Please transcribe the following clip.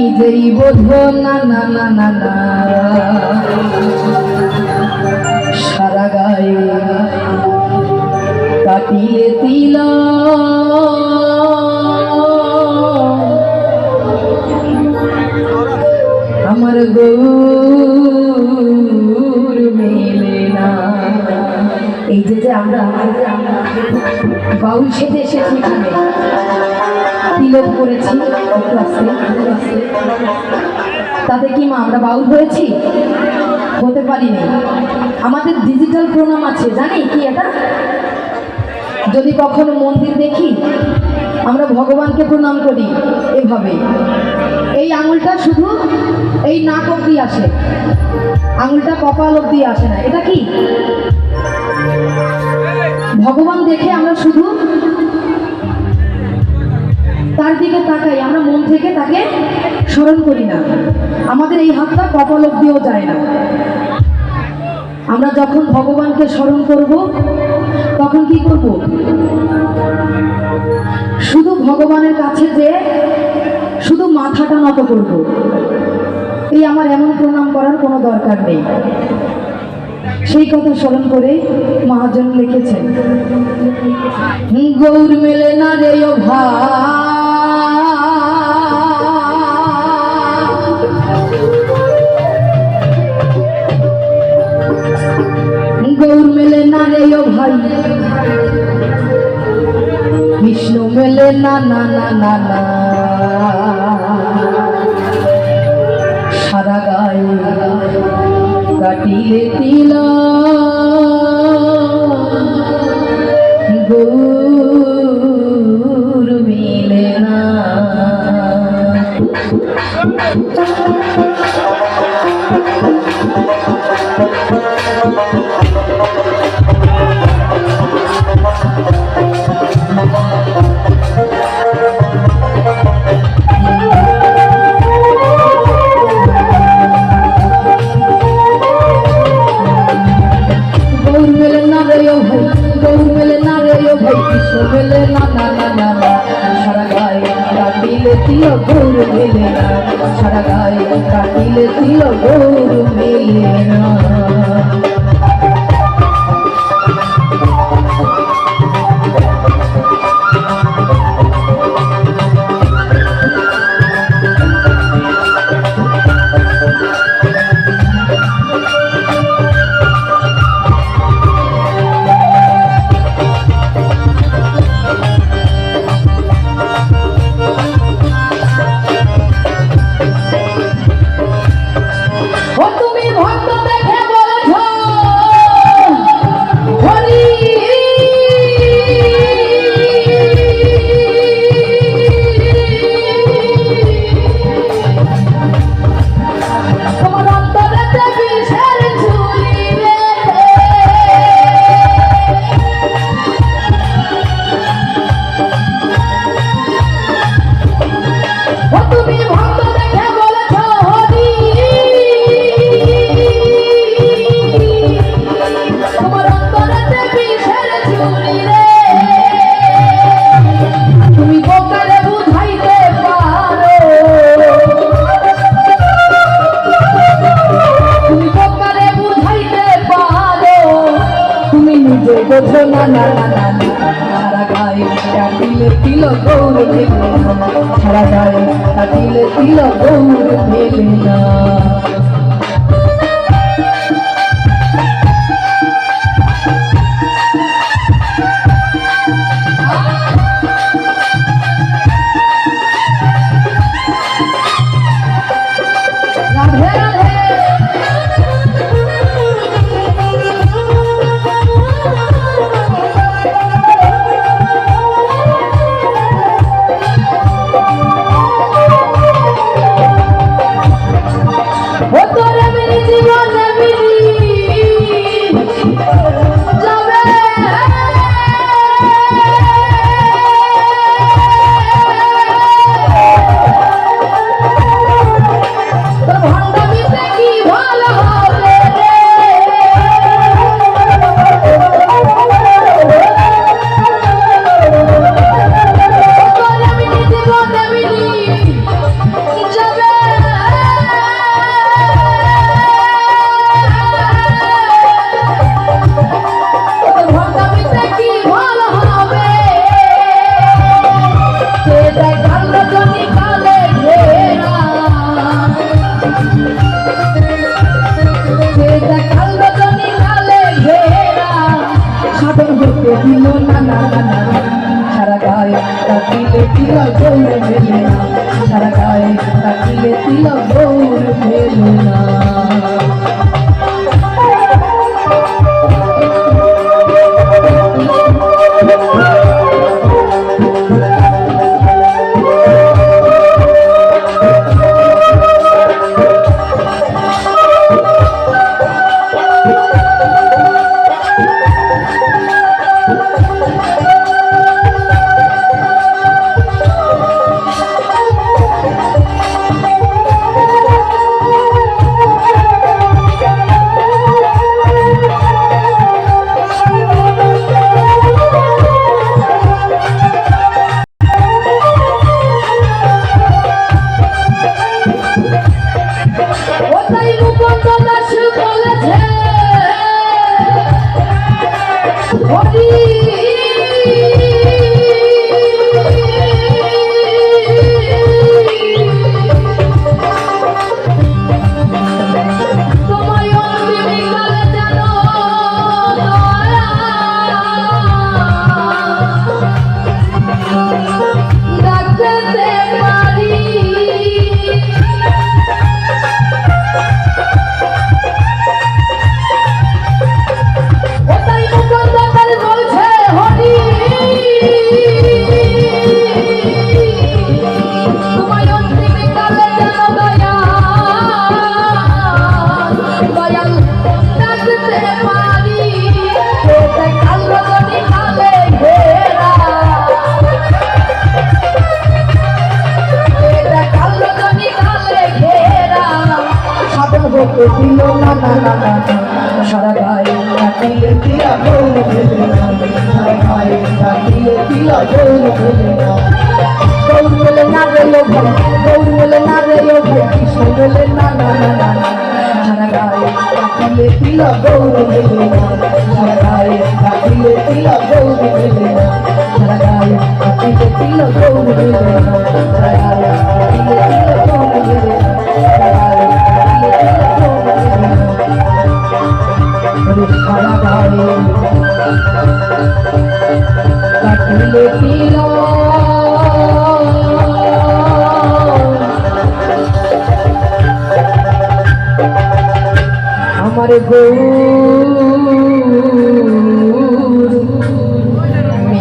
নিজেই বোঝো না না না না না সারা গায়ে কাটিয়ে তিলা আমার গৌর মেলে না। এই যে আমরা বাউল সেজে এসেছি, এখানে তিলক করেছি, তাতে কি মা আমরা বাউল হয়েছি? হতে পারিনি। আমাদের ডিজিটাল প্রণাম আছে, জানি কি এটা? যদি কখনো মন্দির দেখি আমরা ভগবানকে প্রণাম করি এভাবে, এই আঙুলটা শুধু এই নাক অব্দি আসে, আঙুলটা কপাল অব্দি আসে না। এটা কি ভগবান দেখে আমরা শুধু তার দিকে তাকাই, আমরা মন থেকে তাকে স্মরণ করি না। আমাদের এই হাতটা কপাল অব্দিও যায় না। আমরা যখন ভগবানকে স্মরণ করব তখন কি করব? শুধু ভগবানের কাছে যে শুধু মাথাটা নত করব। এই আমার এমন প্রণাম করার কোনো দরকার নেই। সেই কথা স্মরণ করে মহাজন লিখেছেন, গৌর মেলে না রে ও ভাই, গৌর মেলে না রে ও ভাই, কৃষ্ণ মেলে না না না না না সারা গায়ে কাটিলে তিলা গৌর মিলে না। तिल गौर मेले ना सारा गाये काटिले तिल गौर मेले ना। ना ना ना ना सारा गाये काटिले तिल गौर मेले ना सारा गाये काटिले तिल गौर मेले ना। থাকিলে তিলক গৌর ভেলো না। দিল না না না না সারা গায়ে কাটিয়ে দিয়া গৌর ভেলে না, সারা গায়ে কাটিয়ে দিয়া গৌর ভেলে না। গৌর বলে না রে লো ভাই, গৌর বলে না রে লো ভাই, কৃষ্ণ বলে না না না না না সারা গায়ে কাটিয়ে দিয়া গৌর ভেলে না, সারা গায়ে কাটিয়ে দিয়া গৌর ভেলে না, সারা গায়ে কাটিয়ে দিয়া গৌর ভেলে না, সারা গায়ে কাটিয়ে দিয়া গৌর ভেলে না, সারা গায়ে সারা গায়ে কাটিলে তিলক আমার গৌর